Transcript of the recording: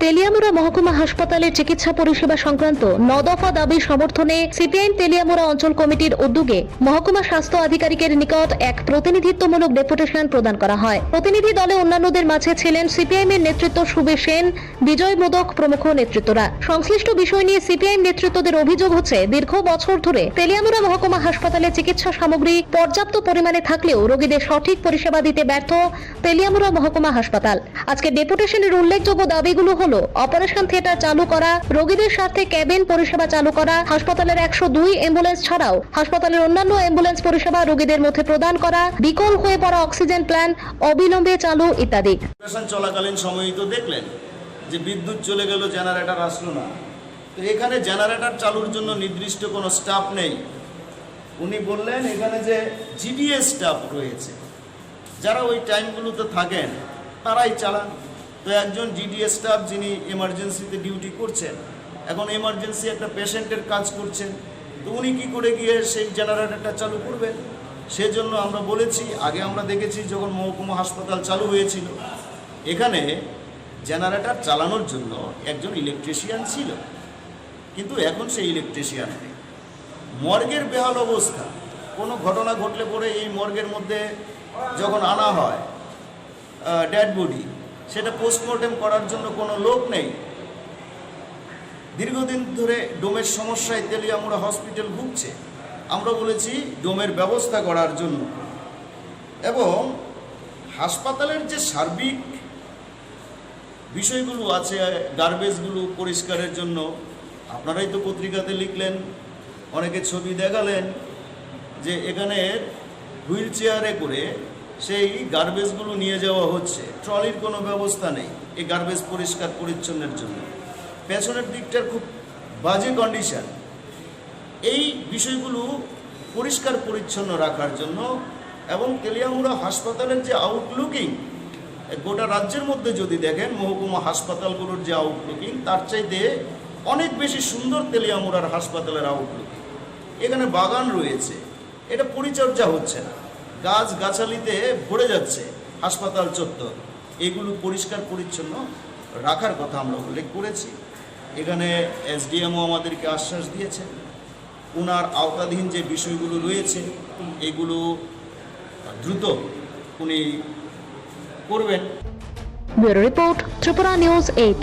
তেলিয়ামুড়া মহকুমা হাসপাতালে চিকিৎসা পরিষেবা সংক্রান্ত 9 দফা দাবি সমর্থনে সিপিআইএম তেলিয়ামুড়া অঞ্চল কমিটির উদ্যোগে মহকুমা স্বাস্থ্য আধিকারিকের নিকট এক প্রতিনিধিত্বমূলক ডেপুটেশন প্রদান করা হয়। প্রতিনিধি দলে অন্যান্যদের মাঝে ছিলেন সিপিআইএম এর নেতৃত্ব সুবে সেন, বিজয় মোদক প্রমুখ নেতৃত্বরা। সংশ্লিষ্ট বিষয় নিয়ে সিপিআইএম নেতৃত্বদের অভিযোগ হচ্ছে দীর্ঘ বছর ধরে তেলিয়ামুড়া মহকুমা হাসপাতালে চিকিৎসা সামগ্রী পর্যাপ্ত পরিমাণে থাকলেও রোগীদের সঠিক পরিষেবা দিতে ব্যর্থ তেলিয়ামুড়া মহকুমা হাসপাতাল। আজকে ডেপুটেশনের উল্লেখযোগ্য দাবিগুলো হলো অপারেশন থিয়েটার চালু করা, রোগীদের স্বার্থে ক্যাবিন পরিষেবা চালু করা, হাসপাতালের 102 অ্যাম্বুলেন্স ছাড়াও হাসপাতালের অন্যান্য অ্যাম্বুলেন্স পরিষেবা রোগীদের মধ্যে প্রদান করা, বিকল হয়ে পড়া অক্সিজেন প্ল্যান্ট অবিলম্বে চালু ইত্যাদি। অপারেশন চলাকালীন সময়ই তো দেখলেন যে বিদ্যুৎ চলে গেল, জেনারেটর আসলো না। তো এখানে জেনারেটর চালুর জন্য নির্দিষ্ট কোনো স্টাফ নেই। উনি বললেন এখানে যে জিডিএস স্টাফ রয়েছে, যারা ওই টাইমগুলোতে থাকেন তারাই চালান। তো একজন জিডিএস স্টাফ যিনি এমার্জেন্সিতে ডিউটি করছেন, এখন এমার্জেন্সি একটা পেশেন্টের কাজ করছেন, তো উনি কী করে গিয়ে সেই জেনারেটরটা চালু করবেন? সেজন্য আমরা বলেছি, আগে আমরা দেখেছি যখন মহকুমা হাসপাতাল চালু হয়েছিল, এখানে জেনারেটর চালানোর জন্য একজন ইলেকট্রিশিয়ান ছিল, কিন্তু এখন সেই ইলেকট্রিশিয়ান নেই। মর্গের বেহাল অবস্থা, কোনো ঘটনা ঘটলে পরে এই মর্গের মধ্যে যখন আনা হয় ডেড বডি, সেটা পোস্টমর্টেম করার জন্য কোনো লোক নেই। দীর্ঘদিন ধরে ডোমের সমস্যায় তেলিয়ামুড়া হসপিটাল ভুগছে। আমরা বলেছি ডোমের ব্যবস্থা করার জন্য, এবং হাসপাতালের যে সার্বিক বিষয়গুলো আছে, গার্বেজগুলো পরিষ্কারের জন্য আপনারাই তো পত্রিকাতে লিখলেন, অনেকে ছবি দেখালেন যে এখানে হুইল চেয়ারে করে সেই গার্বেজগুলো নিয়ে যাওয়া হচ্ছে, ট্রলির কোনো ব্যবস্থা নেই এই গার্বেজ পরিষ্কার পরিচ্ছন্নের জন্য। পেছনের দিকটার খুব বাজে কন্ডিশন। এই বিষয়গুলো পরিষ্কার পরিচ্ছন্ন রাখার জন্য, এবং তেলিয়ামুড়া হাসপাতালের যে আউটলুকিং, গোটা রাজ্যের মধ্যে যদি দেখেন মহকুমা হাসপাতালগুলোর যে আউটলুকিং, তার চাইতে অনেক বেশি সুন্দর তেলিয়ামুড়ার হাসপাতালের আউটলুকিং। এখানে বাগান রয়েছে, এটা পরিচর্যা হচ্ছে না, গাছ গাছালিতে ভরে যাচ্ছে হাসপাতাল চত্বর। এগুলো পরিষ্কার পরিচ্ছন্ন রাখার কথা আমরা উল্লেখ করেছি। এখানে এসডিএমও আমাদেরকে আশ্বাস দিয়েছেন, ওনার আওতাধীন যে বিষয়গুলো রয়েছে এগুলো দ্রুত উনি করবেন। Bureau report, Tripura news 8।